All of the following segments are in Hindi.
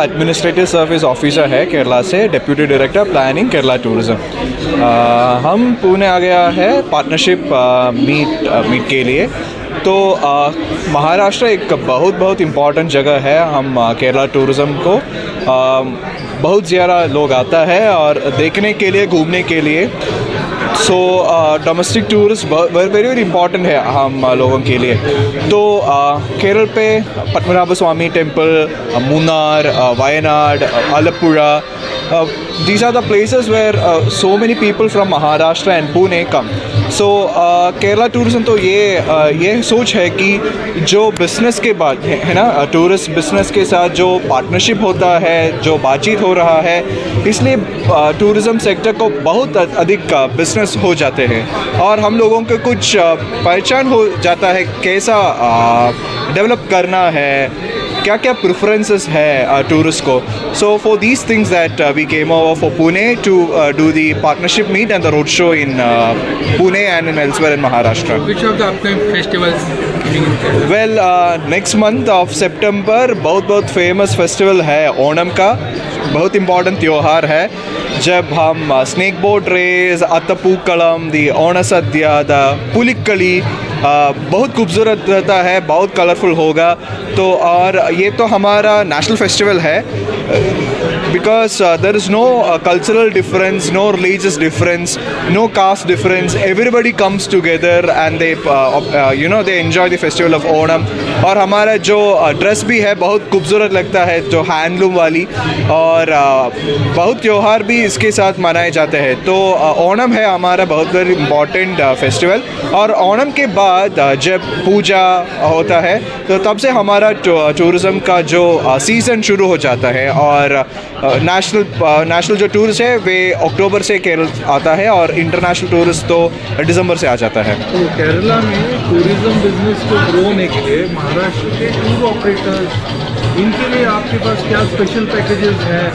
जनरल एडमिनिस्ट्रेटिव सर्विस ऑफिसर है केरला से, deputy director planning Kerala tourism. हम पुणे आ गया है पार्टनरशिप मीट के लिए। तो महाराष्ट्र एक बहुत इम्पॉर्टेंट जगह है। हम केरला टूरिज़्म को बहुत ज़्यादा लोग आता है और देखने के लिए, घूमने के लिए। So domestic tourist very important है हम लोगों के लिए। तो केरल पे Padmanabha Swamy temple, Munnar, Wayanad, Alappuzha, these are the places where so many people from Maharashtra and Pune come. So Kerala tourism तो ये सोच है कि जो बिज़नेस के बाद है ना, टूरिस्ट बिज़नेस के साथ जो पार्टनरशिप होता है, जो बातचीत हो रहा है, इसलिए टूरिज़्म सेक्टर को बहुत अधिक बिज़नेस हो जाते हैं और हम लोगों को कुछ पहचान हो जाता है कैसा डेवलप करना है, क्या क्या प्रेफरेंसेस है टूरिस्ट को। So for these things that we came over for Pune to do the partnership meet and the road show in Pune and in elsewhere in Maharashtra. Which of the upcoming festivals coming in Kerala? Well next month of September बहुत फेमस फेस्टिवल है ओणम का। बहुत इम्पॉर्टेंट त्यौहार है जब हम स्नेक बोट रेस, अत्तपूक्कलम, दी ओण सद्या, द पुलिक्कली बहुत खूबसूरत रहता है, बहुत कलरफुल होगा। तो और ये तो हमारा नेशनल फेस्टिवल है because there is no cultural difference, no religious difference, no caste difference. Everybody comes together and they enjoy the festival of Onam. और हमारा जो ड्रेस भी है बहुत खूबसूरत लगता है, जो हैंडलूम वाली, और बहुत त्यौहार भी इसके साथ मनाए जाते हैं। तो ओणम है हमारा बहुत वेरी इम्पॉर्टेंट फेस्टिवल। और ओणम के बाद जब पूजा होता है तो तब से हमारा टूरिज़्म का जो सीज़न शुरू हो जाता है। और नेशनल जो टूरिस्ट है वे अक्टूबर से केरल आता है और इंटरनेशनल टूरिस्ट तो दिसंबर से आ जाता है। तो केरला में टूरिज़्म बिजनेस को ग्रो होने के लिए महाराष्ट्र के टूर ऑपरेटर्स, इनके लिए आपके पास क्या स्पेशल पैकेजेस हैं,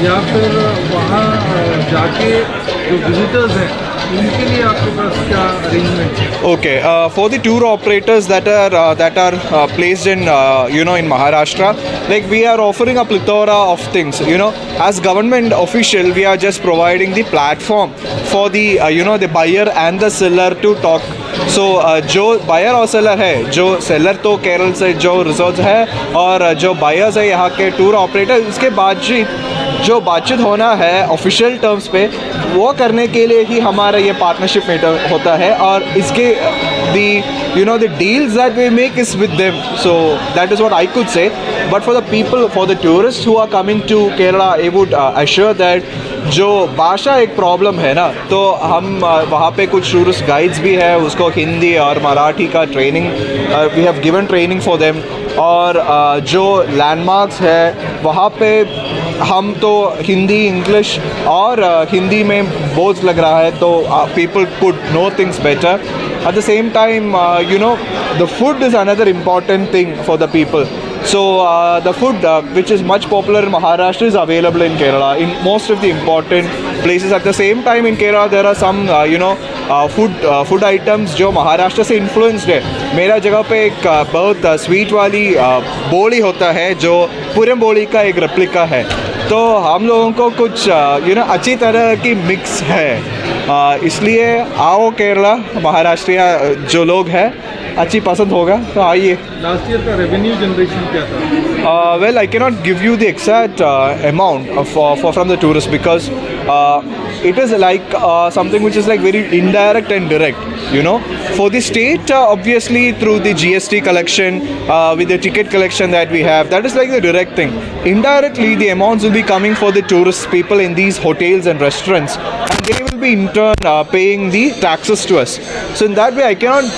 या फिर वहाँ जाके जो विजिटर्स हैं उनके लिए आपके पास क्या अरेंजमेंट है? Okay, for the tour operators that are placed in in Maharashtra, like we are offering a plethora of things. As government official, we are just providing the platform for the the buyer and the seller to talk. So जो buyer और seller है, जो seller तो केरल से जो रिसोर्स है और जो buyers है यहाँ के टूर ऑपरेटर, इसके बातचीत होना है ऑफिशियल टर्म्स पे, वो करने के लिए ही हमारा ये पार्टनरशिप मीटर होता है। और इसके the deals that we make is with them. So that is what I could say. But for the people, for the tourists who are coming to Kerala, I would assure that जो भाषा एक प्रॉब्लम है ना, तो हम वहाँ पे कुछ टूरिस्ट गाइड्स भी है, उसको हिंदी और मराठी का training we have given training for them. और जो लैंडमार्क्स है वहाँ पे हम तो हिंदी, इंग्लिश और हिंदी में बोझ लग रहा है, तो people could know things better. At the same time, the food is another important thing for the people. So the food which is much popular in Maharashtra is available in Kerala in most of the important places. At the same time in Kerala there are some food items जो महाराष्ट्र से इन्फ्लुएंस्ड है। मेरा जगह पे एक बहुत स्वीट वाली बोली होता है जो पूरम बोली का एक रेप्लिका है। तो हम लोगों को कुछ अच्छी तरह की मिक्स है, इसलिए आओ केरला, महाराष्ट्र जो लोग हैं अच्छी पसंद होगा तो आइए। लास्ट ईयर का रेवेन्यू जनरेशन क्या था? Well, I cannot give you the exact amount from the tourists because it is like something which is like very indirect and direct. For the state, obviously through the GST collection, with the ticket collection that we have, that is like the direct thing. Indirectly, the amounts will be coming for the tourist people in these hotels and restaurants, and they will be in turn paying the taxes to us. So in that way, I cannot